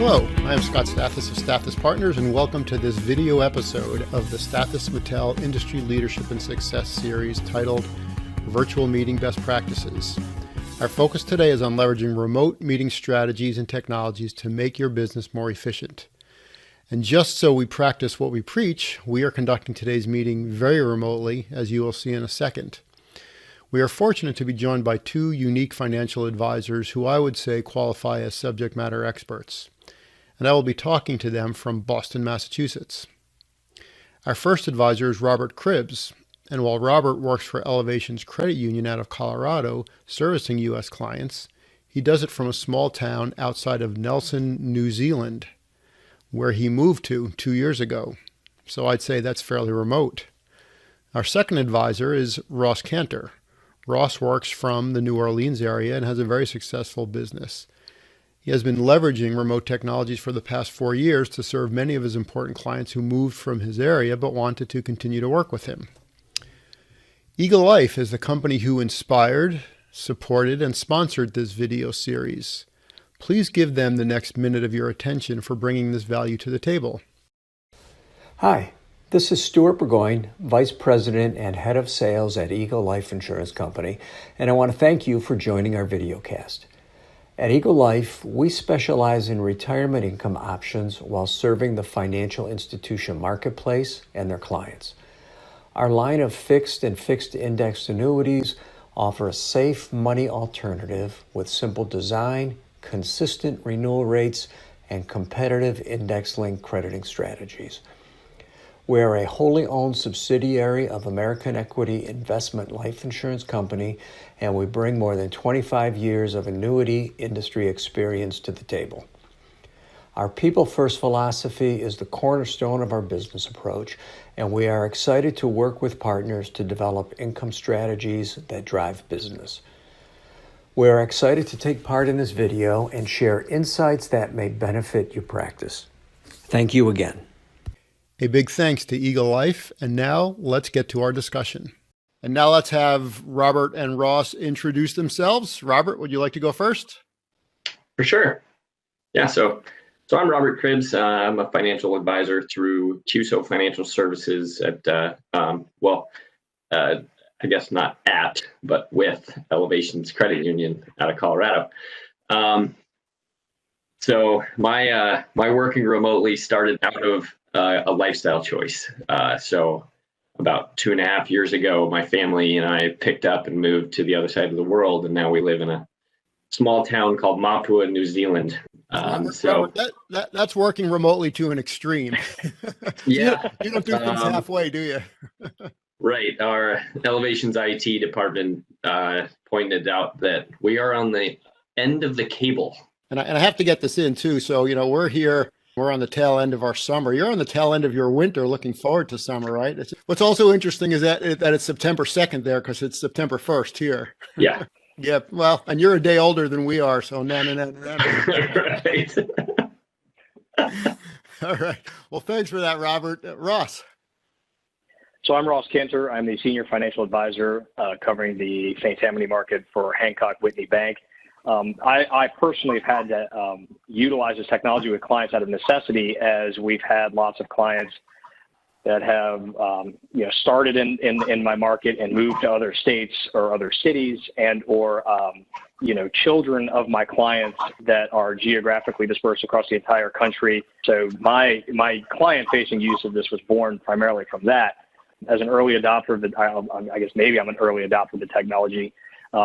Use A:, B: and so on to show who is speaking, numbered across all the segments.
A: Hello, I am Scott Stathis of Stathis Partners, and welcome to this video episode of the Stathis Mattel Industry Leadership and Success series titled Virtual Meeting Best Practices. Our focus today is on leveraging remote meeting strategies and technologies to make your business more efficient. And just so we practice what we preach, we are conducting today's meeting very remotely, as you will see in a second. We are fortunate to be joined by two unique financial advisors who I would say qualify as subject matter experts. And I will be talking to them from Boston, Massachusetts. Our first advisor is Robert Cribbs, and while Robert works for Elevation's credit union out of Colorado, servicing U.S. clients, he does it from a small town outside of Nelson, New Zealand, where he moved to 2 years ago. So I'd say that's fairly remote. Our second advisor is Ross Cantor. Ross works from the New Orleans area and has a very successful business. He has been leveraging remote technologies for the past 4 years to serve many of his important clients who moved from his area but wanted to continue to work with him. Eagle Life is the company who inspired, supported, and sponsored this video series. Please give them the next minute of your attention for bringing this value to the table.
B: Hi, this is Stuart Burgoyne, Vice President and Head of Sales at Eagle Life Insurance Company, and I want to thank you for joining our videocast. At Eagle Life, we specialize in retirement income options while serving the financial institution marketplace and their clients. Our line of fixed and fixed index annuities offer a safe money alternative with simple design, consistent renewal rates, and competitive index-linked crediting strategies. We are a wholly owned subsidiary of American Equity Investment Life Insurance Company, and we bring more than 25 years of annuity industry experience to the table. Our people-first philosophy is the cornerstone of our business approach, and we are excited to work with partners to develop income strategies that drive business. We are excited to take part in this video and share insights that may benefit your practice. Thank you again.
A: A big thanks to Eagle Life, and now let's get to our discussion. And now let's have Robert and Ross introduce themselves. Robert, would you like to go first?
C: For sure. Yeah, so I'm Robert Cribbs. I'm a financial advisor through QSO Financial Services at, I guess not at, but with Elevation's credit union out of Colorado. So my working remotely started out of a lifestyle choice. So about 2.5 years ago, my family and I picked up and moved to the other side of the world, and now we live in a small town called Mapua, New Zealand.
A: That's working remotely to an extreme.
C: Yeah,
A: you don't do things halfway, do you?
C: Right. Our Elevation's IT department pointed out that we are on the end of the cable.
A: And I have to get this in too. So, we're here. We're on the tail end of our summer. You're on the tail end of your winter, looking forward to summer, right? What's also interesting is that it's September 2nd there because it's September 1st here.
C: Yeah.
A: Yeah. Well, and you're a day older than we are. So, no.
C: Right.
A: All right. Well, thanks for that, Robert. Ross.
D: So I'm Ross Cantor. I'm the Senior Financial Advisor covering the St. Tammany market for Hancock Whitney Bank. I personally have had to utilize this technology with clients out of necessity, as we've had lots of clients that have started in my market and moved to other states or other cities, and or children of my clients that are geographically dispersed across the entire country. So my client-facing use of this was born primarily from that. As an early adopter of I guess maybe I'm an early adopter of the technology.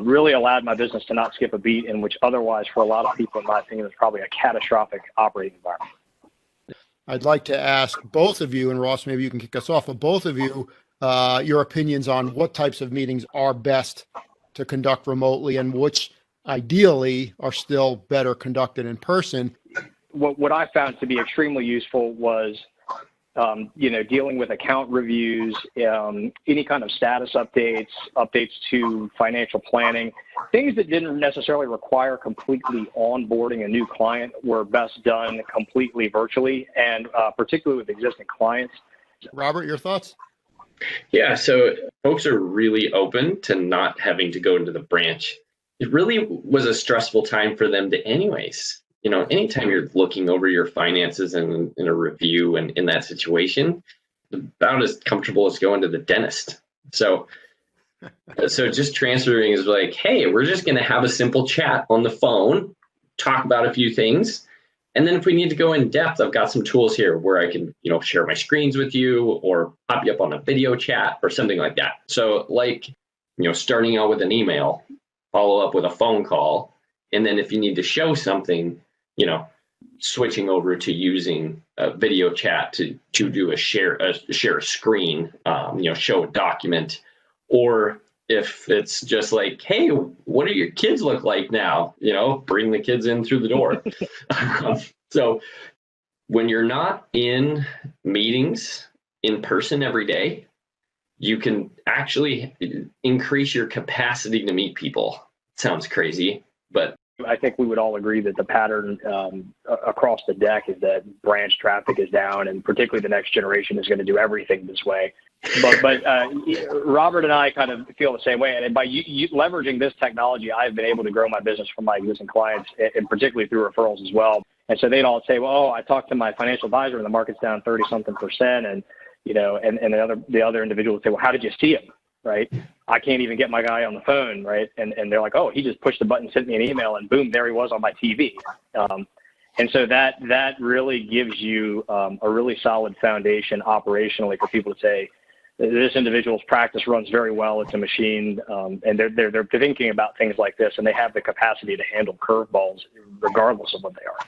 D: Really allowed my business to not skip a beat, in which otherwise, for a lot of people, in my opinion, is probably a catastrophic operating environment.
A: I'd like to ask both of you, and Ross, maybe you can kick us off, but both of you, your opinions on what types of meetings are best to conduct remotely and which ideally are still better conducted in person.
D: What I found to be extremely useful was dealing with account reviews, any kind of status updates to financial planning, things that didn't necessarily require completely onboarding a new client were best done completely virtually, and particularly with existing clients.
A: Robert, your thoughts?
C: Yeah, so folks are really open to not having to go into the branch. It really was a stressful time for them to anyways. anytime you're looking over your finances in a review and in that situation, about as comfortable as going to the dentist. So just transferring is like, hey, we're just going to have a simple chat on the phone, talk about a few things. And then if we need to go in depth, I've got some tools here where I can, share my screens with you or pop you up on a video chat or something like that. So starting out with an email, follow up with a phone call. And then if you need to show something, switching over to using a video chat to do share a screen, show a document. Or if it's just like, hey, what do your kids look like now? Bring the kids in through the door. So when you're not in meetings in person every day, you can actually increase your capacity to meet people. Sounds crazy, but
D: I think we would all agree that the pattern across the deck is that branch traffic is down, and particularly the next generation is going to do everything this way. But Robert and I kind of feel the same way. And by leveraging this technology, I've been able to grow my business from my existing clients, and particularly through referrals as well. And so they'd all say, well, I talked to my financial advisor and the market's down 30-something%. And, and the other individual would say, well, how did you see him? Right? I can't even get my guy on the phone. Right. And they're like, oh, he just pushed the button, sent me an email, and boom, there he was on my TV. And so that really gives you a really solid foundation operationally for people to say, this individual's practice runs very well. It's a machine, and they're thinking about things like this, and they have the capacity to handle curveballs regardless of what they are.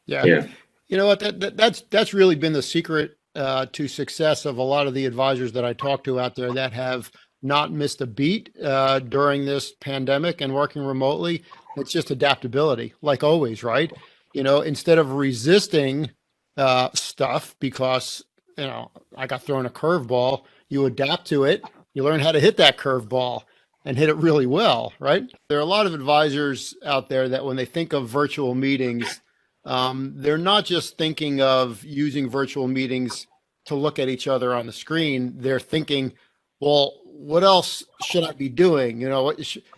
A: Yeah. You know what? That's really been the secret to success of a lot of the advisors that I talk to out there that have not missed a beat during this pandemic and working remotely. It's just adaptability, like always, right? Instead of resisting stuff because I got thrown a curveball, you adapt to it. You learn how to hit that curveball and hit it really well, right? There are a lot of advisors out there that when they think of virtual meetings, they're not just thinking of using virtual meetings to look at each other on the screen. They're thinking, well, what else should I be doing?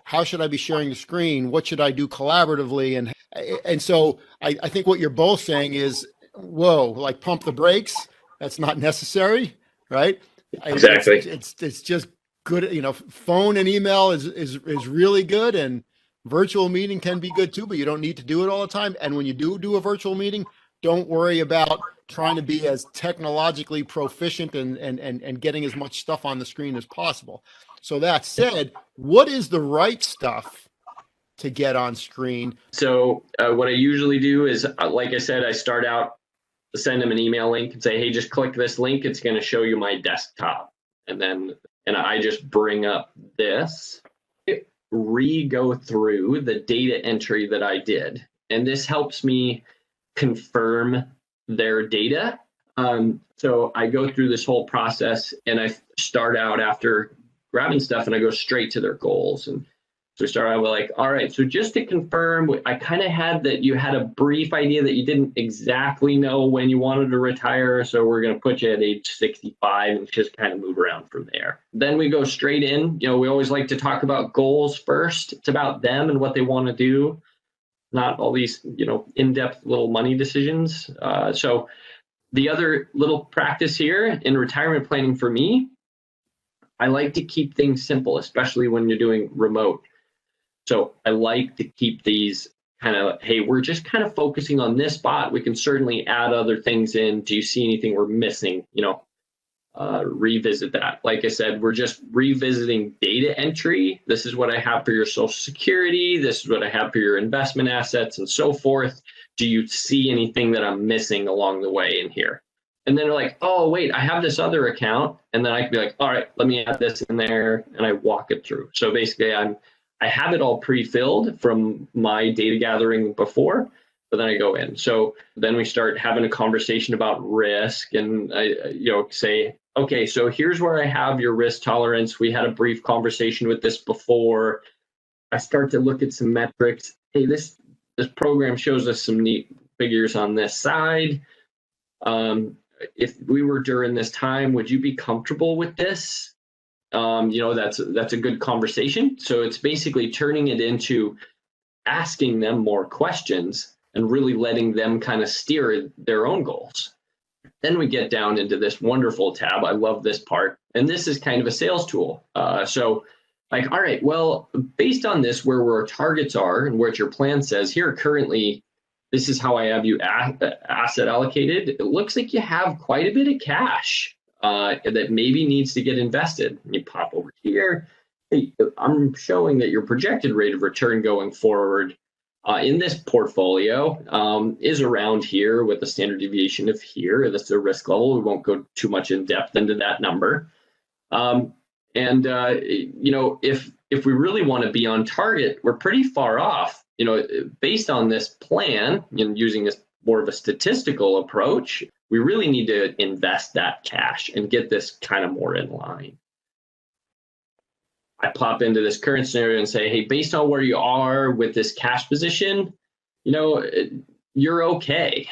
A: How should I be sharing the screen? What should I do collaboratively? And so I think what you're both saying is, whoa, like pump the brakes. That's not necessary, right?
C: Exactly.
A: It's just good. Phone and email is really good, and virtual meeting can be good too, but you don't need to do it all the time. And when you do a virtual meeting, don't worry about trying to be as technologically proficient and getting as much stuff on the screen as possible. So that said, what is the right stuff to get on screen?
C: So what I usually do is, like I said, I start out, send them an email link and say, hey, just click this link. It's going to show you my desktop. And I just bring up this, go through the data entry that I did. And this helps me confirm their data. So I go through this whole process, and I start out after grabbing stuff and I go straight to their goals. And so we start out with like, all right, so just to confirm, I kind of had that you had a brief idea that you didn't exactly know when you wanted to retire. So we're going to put you at age 65 and just kind of move around from there. Then we go straight in. We always like to talk about goals first. It's about them and what they want to do, not all these, in-depth little money decisions. So the other little practice here in retirement planning for me, I like to keep things simple, especially when you're doing remote. So I like to keep these kind of, hey, we're just kind of focusing on this spot. We can certainly add other things in. Do you see anything we're missing? Revisit that. Like I said, we're just revisiting data entry. This is what I have for your Social Security. This is what I have for your investment assets and so forth. Do you see anything that I'm missing along the way in here? And then they're like, oh, wait, I have this other account. And then I can be like, all right, let me add this in there. And I walk it through. So basically, I have it all pre-filled from my data gathering before, but then I go in. So then we start having a conversation about risk, and I say, okay, so here's where I have your risk tolerance. We had a brief conversation with this before. I start to look at some metrics. Hey, this program shows us some neat figures on this side. If we were during this time, would you be comfortable with this? That's a good conversation. So it's basically turning it into asking them more questions and really letting them kind of steer their own goals. Then we get down into this wonderful tab. I love this part. And this is kind of a sales tool. So like, all right, well, based on this, where our targets are and what your plan says here currently, this is how I have you asset allocated. It looks like you have quite a bit of cash that maybe needs to get invested. You pop over here. Hey, I'm showing that your projected rate of return going forward in this portfolio is around here with a standard deviation of here. That's the risk level. We won't go too much in depth into that number. If we really want to be on target, we're pretty far off. Based on this plan and using this more of a statistical approach, we really need to invest that cash and get this kind of more in line. I pop into this current scenario and say, hey, based on where you are with this cash position, you're okay.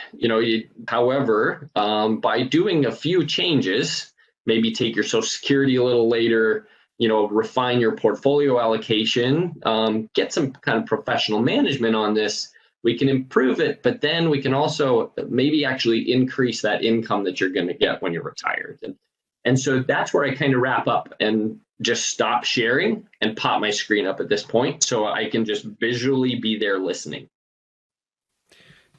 C: However, by doing a few changes, maybe take your Social Security a little later, refine your portfolio allocation, get some kind of professional management on this, we can improve it, but then we can also maybe actually increase that income that you're going to get when you're retired. And so that's where I kind of wrap up and just stop sharing and pop my screen up at this point so I can just visually be there listening.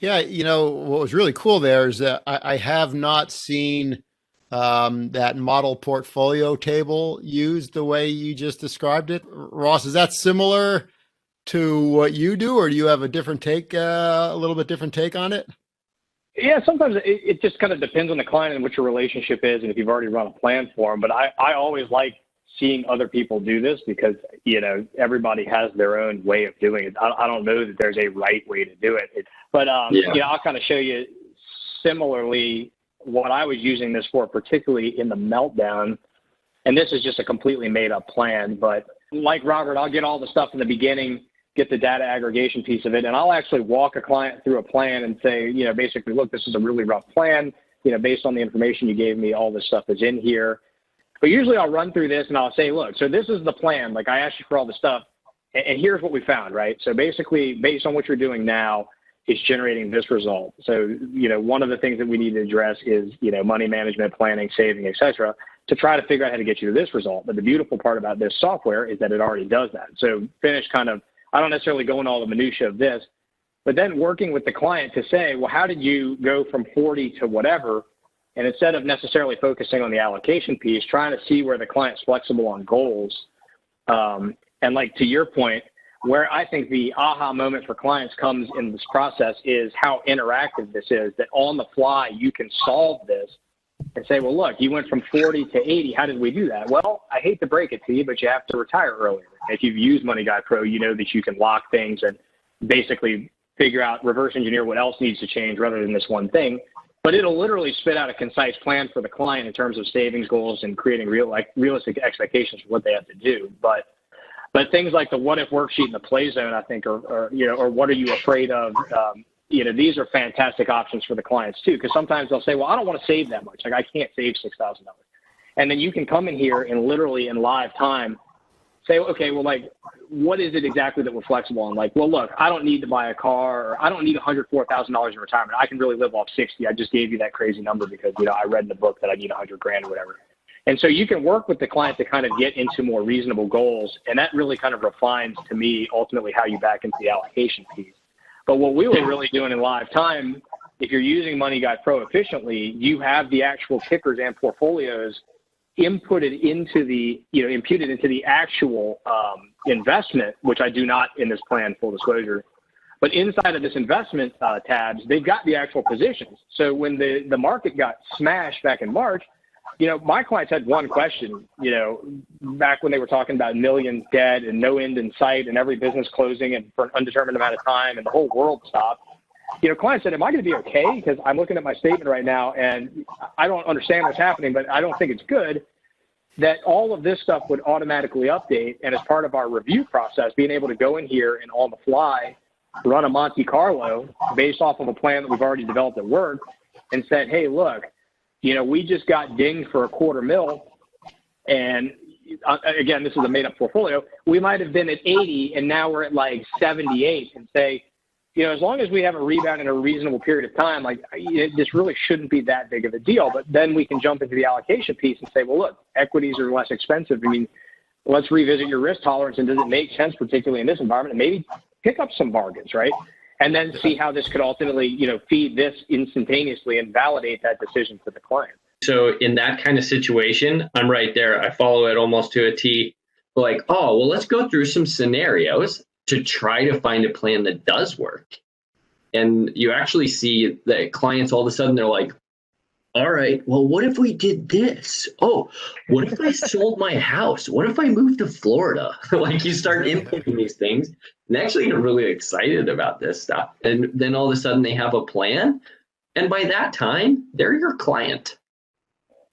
A: Yeah, what was really cool there is that I have not seen that model portfolio table used the way you just described it. Ross, is that similar to what you do, or do you have a different take, a little bit different take on it?
D: Yeah, sometimes it just kind of depends on the client and what your relationship is and if you've already run a plan for them. But I always like seeing other people do this because, everybody has their own way of doing it. I don't know that there's a right way to do it. But I'll kind of show you similarly what I was using this for, particularly in the meltdown. And this is just a completely made up plan. But like Robert, I'll get all the stuff in the beginning, get the data aggregation piece of it, and I'll actually walk a client through a plan and say, basically, look, this is a really rough plan. Based on the information you gave me, all this stuff is in here. But usually I'll run through this and I'll say, look, so this is the plan. Like I asked you for all the stuff, and here's what we found, right? So basically, based on what you're doing now, it's generating this result. So, one of the things that we need to address is, money management, planning, saving, et cetera, to try to figure out how to get you to this result. But the beautiful part about this software is that it already does that. So finish kind of, I don't necessarily go into all the minutia of this, but then working with the client to say, well, how did you go from 40 to whatever? And instead of necessarily focusing on the allocation piece, trying to see where the client's flexible on goals. And like to your point, where I think the aha moment for clients comes in this process is how interactive this is, that on the fly you can solve this and say, well, look, you went from 40 to 80. How did we do that? Well, I hate to break it to you, but you have to retire earlier. If you've used Money Guy Pro, you know that you can lock things and basically figure out, reverse engineer what else needs to change rather than this one thing. But it'll literally spit out a concise plan for the client in terms of savings goals and creating realistic expectations for what they have to do. But things like the what if worksheet and the play zone, I think, or what are you afraid of? These are fantastic options for the clients too, because sometimes they'll say, well, I don't want to save that much. Like I can't save $6,000. And then you can come in here and literally in live time say, okay, well, like, what is it exactly that we're flexible on? Like, well, look, I don't need to buy a car, or I don't need $104,000 in retirement. I can really live off 60. I just gave you that crazy number because, I read in the book that I need $100,000 or whatever. And so you can work with the client to kind of get into more reasonable goals. And that really kind of refines to me, ultimately, how you back into the allocation piece. But what we were really doing in live time, if you're using Money Guy Pro efficiently, you have the actual kickers and portfolios imputed into the actual investment, which I do not in this plan, full disclosure. But inside of this investment tabs, they've got the actual positions. So when the market got smashed back in March, my clients had one question, back when they were talking about millions dead and no end in sight and every business closing and for an undetermined amount of time and the whole world stopped. Clients said, am I going to be okay? Because I'm looking at my statement right now and I don't understand what's happening, but I don't think it's good. That all of this stuff would automatically update. And as part of our review process, being able to go in here and on the fly, run a Monte Carlo based off of a plan that we've already developed at work and said, hey, look, we just got dinged for $250,000. And again, this is a made up portfolio. We might have been at 80 and now we're at like 78 and say, as long as we have a rebound in a reasonable period of time, this really shouldn't be that big of a deal. But then we can jump into the allocation piece and say, well, look, equities are less expensive. I mean, let's revisit your risk tolerance, and does it make sense, particularly in this environment, and maybe pick up some bargains, right? And then see how this could ultimately, feed this instantaneously and validate that decision for the client.
C: So in that kind of situation, I'm right there. I follow it almost to a T. Like, oh, well, let's go through some scenarios to try to find a plan that does work. And you actually see that clients all of a sudden, they're like, all right, well, what if we did this? Oh, what if I sold my house? What if I moved to Florida? Like, you start inputting these things and actually get really excited about this stuff. And then all of a sudden they have a plan. And by that time, they're your client.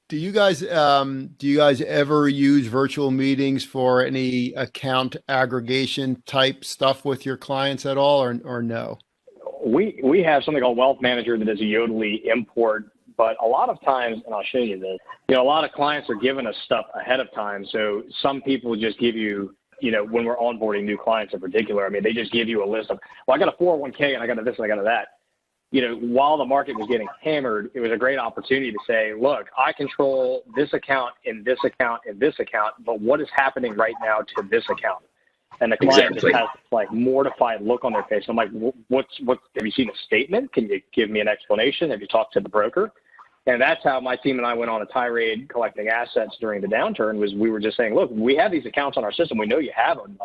A: Do you guys ever use virtual meetings for any account aggregation type stuff with your clients at all, or no?
D: We have something called Wealth Manager that is a Yodlee import, but a lot of times, and I'll show you this, a lot of clients are giving us stuff ahead of time. So some people just give you, when we're onboarding new clients in particular, I mean, they just give you a list of, well, I got a 401k and I got a this and I got a that. While the market was getting hammered, it was a great opportunity to say, look, I control this account in this account in this account, but what is happening right now to this account? And the client just has this mortified look on their face. I'm like, what, have you seen a statement? Can you give me an explanation? Have you talked to the broker? And that's how my team and I went on a tirade collecting assets during the downturn. Was we were just saying, look, we have these accounts on our system. We know you have them.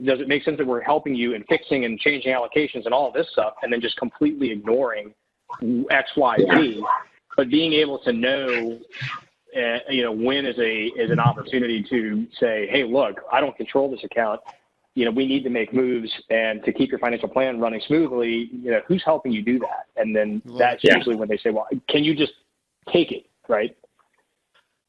D: Does it make sense that we're helping you in fixing and changing allocations and all of this stuff, and then just completely ignoring X, Y, Z, but being able to know, when is an opportunity to say, hey, look, I don't control this account. We need to make moves, and to keep your financial plan running smoothly, who's helping you do that? And then that's usually when they say, well, can you just take it, right?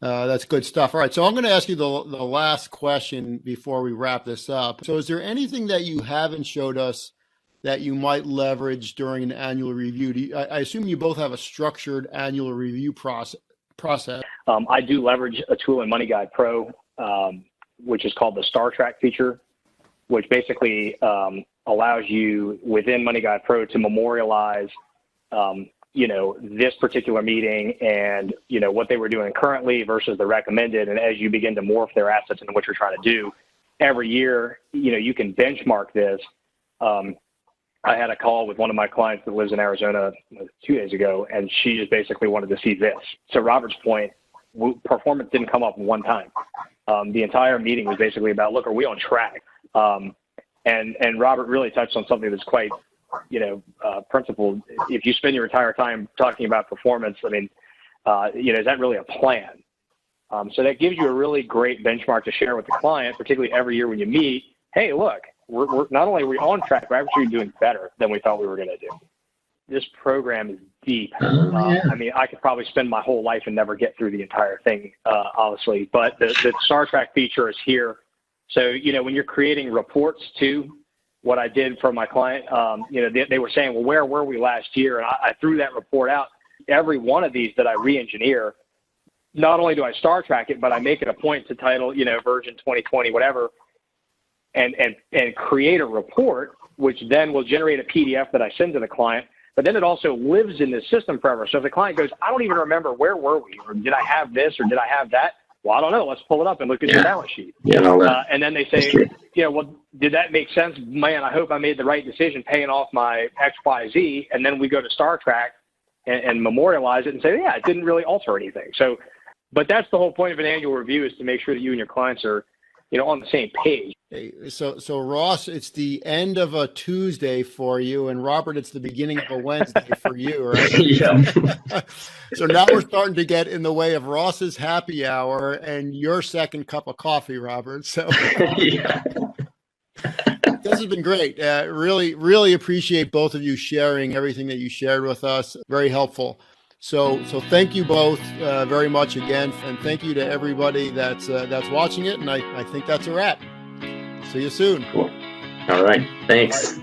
A: That's good stuff. All right. So I'm going to ask you the last question before we wrap this up. So is there anything that you haven't showed us that you might leverage during an annual review? I assume you both have a structured annual review process.
D: I do leverage a tool in Money Guide Pro, which is called the Star Track feature, which basically allows you within Money Guide Pro to memorialize this particular meeting and, what they were doing currently versus the recommended. And as you begin to morph their assets into what you're trying to do every year, you can benchmark this. I had a call with one of my clients that lives in Arizona 2 days ago, and she just basically wanted to see this. So Robert's point, performance didn't come up one time. The entire meeting was basically about, look, are we on track? And Robert really touched on something that's quite principled. If you spend your entire time talking about performance, I mean, is that really a plan? So that gives you a really great benchmark to share with the client, particularly every year when you meet. Hey, look, we're not only are we on track, we're actually doing better than we thought we were going to do. This program is deep. I mean, I could probably spend my whole life and never get through the entire thing, honestly. But the Star Track feature is here. So, when you're creating reports too, what I did for my client, they were saying, well, where were we last year? And I threw that report out. Every one of these that I re-engineer, not only do I Star Track it, but I make it a point to title, version 2020, whatever, and create a report, which then will generate a PDF that I send to the client. But then it also lives in the system forever. So if the client goes, I don't even remember where were we, or did I have this, or did I have that? Well, I don't know. Let's pull it up and look at your balance sheet. And then they say, well, did that make sense? Man, I hope I made the right decision paying off my X, Y, Z. And then we go to Star Track and memorialize it and say, yeah, it didn't really alter anything. So, but that's the whole point of an annual review, is to make sure that you and your clients are, on the same page.
A: Hey, so Ross, it's the end of a Tuesday for you, and Robert, it's the beginning of a Wednesday for you, right?
C: Yeah.
A: So now we're starting to get in the way of Ross's happy hour and your second cup of coffee, Robert. So
C: Yeah.
A: This has been great. Really, really appreciate both of you sharing everything that you shared with us. Very helpful. So thank you both very much again, and thank you to everybody that's watching it. And I think that's a wrap. See you soon.
C: Cool. All right. Thanks.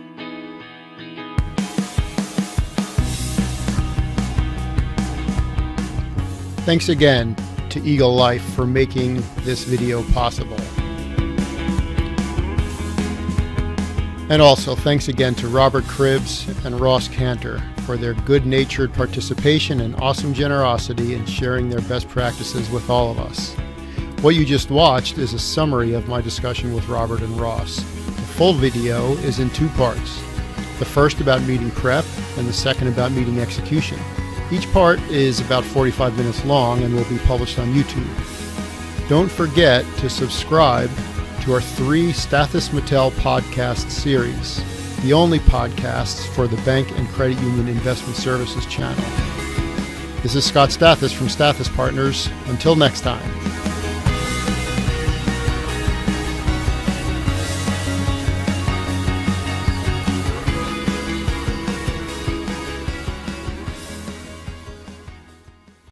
A: Thanks again to Eagle Life for making this video possible. And also, thanks again to Robert Cribbs and Ross Cantor for their good-natured participation and awesome generosity in sharing their best practices with all of us. What you just watched is a summary of my discussion with Robert and Ross. The full video is in 2 parts. The first about meeting prep and the second about meeting execution. Each part is about 45 minutes long and will be published on YouTube. Don't forget to subscribe to our 3 Stathis Mattel podcast series, the only podcasts for the Bank and Credit Union Investment Services channel. This is Scott Stathis from Stathis Partners. Until next time.